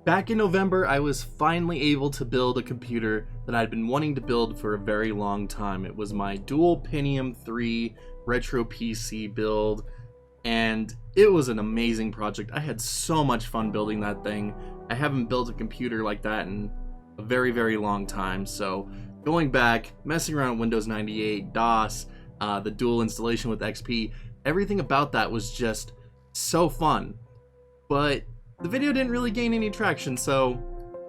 Back in November, I was finally able to build a computer that I'd been wanting to build for a very long time. It was my dual Pentium III retro PC build, and it was an amazing project. I had so much fun building that thing. I haven't built a computer like that in a very, very long time, so going back, messing around with Windows 98, DOS, the dual installation with XP, everything about that was just so fun. But the video didn't really gain any traction, so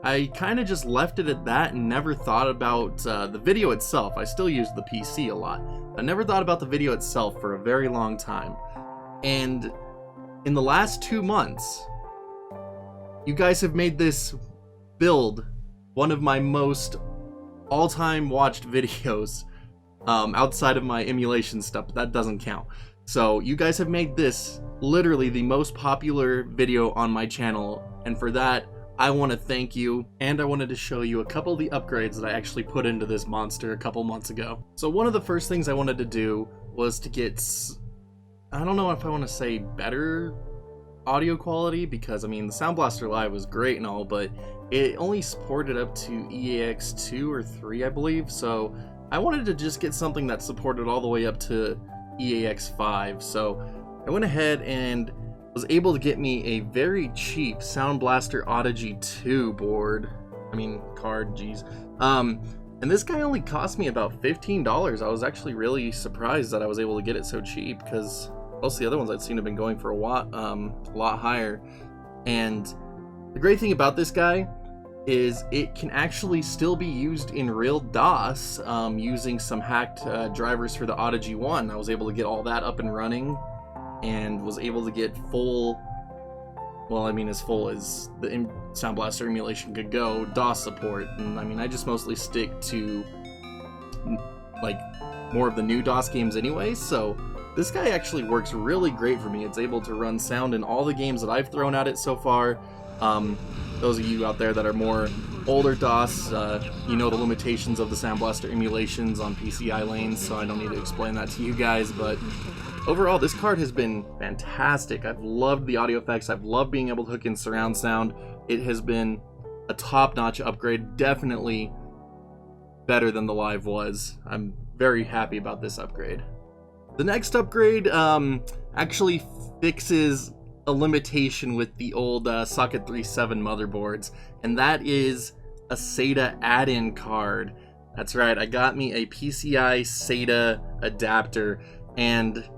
I kind of just left it at that and never thought about the video itself. I still use the PC a lot. I never thought about the video itself for a very long time. And in the last 2 months, you guys have made this build one of my most all-time watched videos, outside of my emulation stuff, but that doesn't count. So you guys have made this literally the most popular video on my channel, and for that I want to thank you. And I wanted to show you a couple of the upgrades that I actually put into this monster a couple months ago. So one of the first things I wanted to do was to get, I don't know if I want to say better audio quality, because I mean the Sounblaster Live was great and all, but it only supported up to EAX2 or 3, I believe. So I wanted to just get something that supported all the way up to EAX5. So I went ahead and was able to get me a very cheap Sounblaster Audigy 2 board. I mean card, geez. And this guy only cost me about $15. I was actually really surprised that I was able to get it so cheap, because most of the other ones I'd seen have been going for a lot higher. And the great thing about this guy is it can actually still be used in real DOS, using some hacked drivers for the Audigy 1. I was able to get all that up and running, and was able to get full, well, I mean as full as the Sounblaster emulation could go, DOS support. And I mean, I just mostly stick to like more of the new DOS games anyway, so this guy actually works really great for me. It's able to run sound in all the games that I've thrown at it so far. Those of you out there that are more older DOS, you know the limitations of the Sounblaster emulations on PCI lanes, so I don't need to explain that to you guys, but overall this card has been fantastic. I've loved the audio effects, I've loved being able to hook in surround sound. It has been a top-notch upgrade, definitely better than the Live was. I'm very happy about this upgrade. The next upgrade actually fixes a limitation with the old Socket 3.7 motherboards, and that is a SATA add-in card. That's right, I got me a PCI SATA adapter, and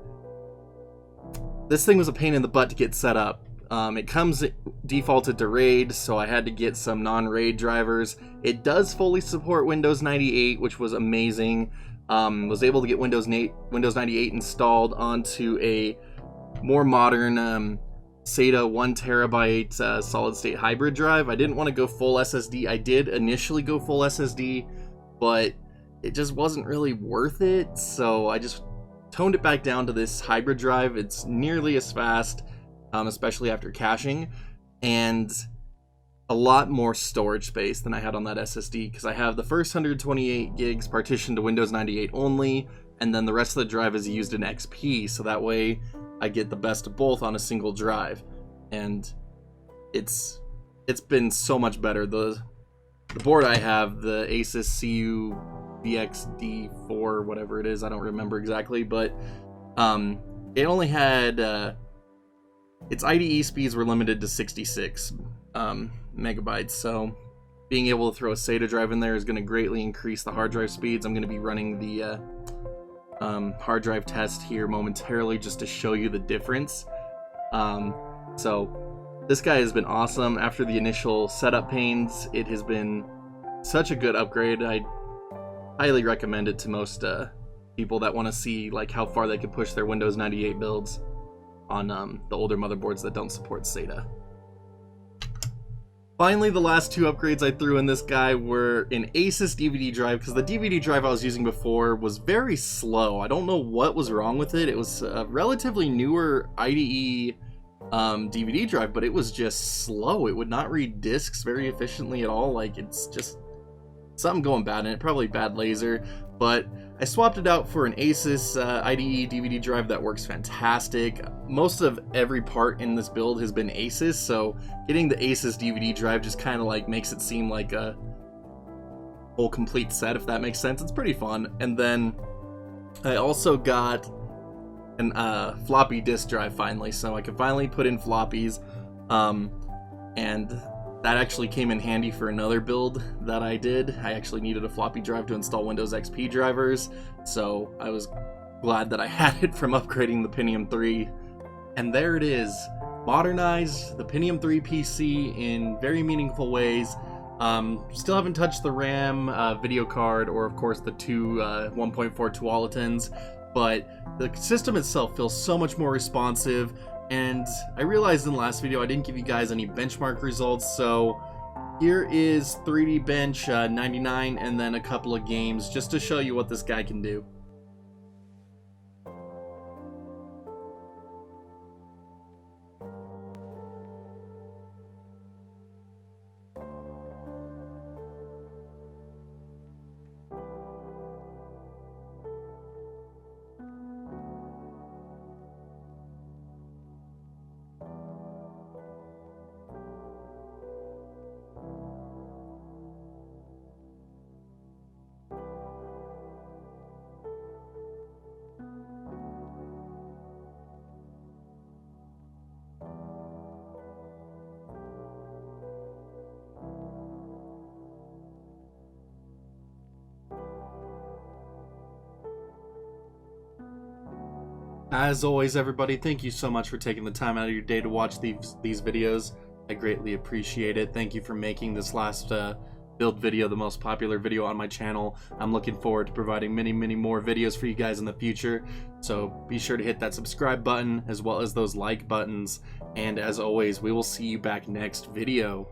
this thing was a pain in the butt to get set up. It comes defaulted to RAID, so I had to get some non-RAID drivers. It does fully support Windows 98, which was amazing. Was able to get Windows 98 installed onto a more modern SATA 1TB solid-state hybrid drive. I didn't want to go full SSD. I did initially go full SSD, but it just wasn't really worth it, so I just toned it back down to this hybrid drive. It's nearly as fast, especially after caching, and a lot more storage space than I had on that SSD, because I have the first 128 gigs partitioned to Windows 98 only, and then the rest of the drive is used in XP, so that way I get the best of both on a single drive. And it's been so much better. The board I have, the ASUS CU VXD4, whatever it is, I don't remember exactly, but it only had its IDE speeds were limited to 66 megabytes, so being able to throw a SATA drive in there is going to greatly increase the hard drive speeds. I'm going to be running the hard drive test here momentarily just to show you the difference. So this guy has been awesome. After the initial setup pains, it has been such a good upgrade. I highly recommend it to most people that want to see like how far they can push their Windows 98 builds on the older motherboards that don't support SATA. Finally, the last two upgrades I threw in this guy were an ASUS DVD drive, because the DVD drive I was using before was very slow. I don't know what was wrong with it. It was a relatively newer IDE DVD drive, but it was just slow. It would not read discs very efficiently at all. Like, it's just something going bad in it, probably bad laser. But I swapped it out for an ASUS IDE DVD drive that works fantastic. Most of every part in this build has been ASUS, so getting the ASUS DVD drive just kind of like makes it seem like a whole complete set, if that makes sense. It's pretty fun. And then I also got an floppy disk drive finally, so I could finally put in floppies, and that actually came in handy for another build that I did. I actually needed a floppy drive to install Windows XP drivers, so I was glad that I had it from upgrading the Pentium 3. And there it is, modernized the Pentium 3 PC in very meaningful ways. Still haven't touched the RAM, video card, or of course the two 1.4 Tualatins, but the system itself feels so much more responsive. And I realized in the last video I didn't give you guys any benchmark results, so here is 3D Bench 99 and then a couple of games just to show you what this guy can do. As always, everybody, thank you so much for taking the time out of your day to watch these videos. I greatly appreciate it. Thank you for making this last build video the most popular video on my channel. I'm looking forward to providing many more videos for you guys in the future. So be sure to hit that subscribe button as well as those like buttons. And as always, we will see you back next video.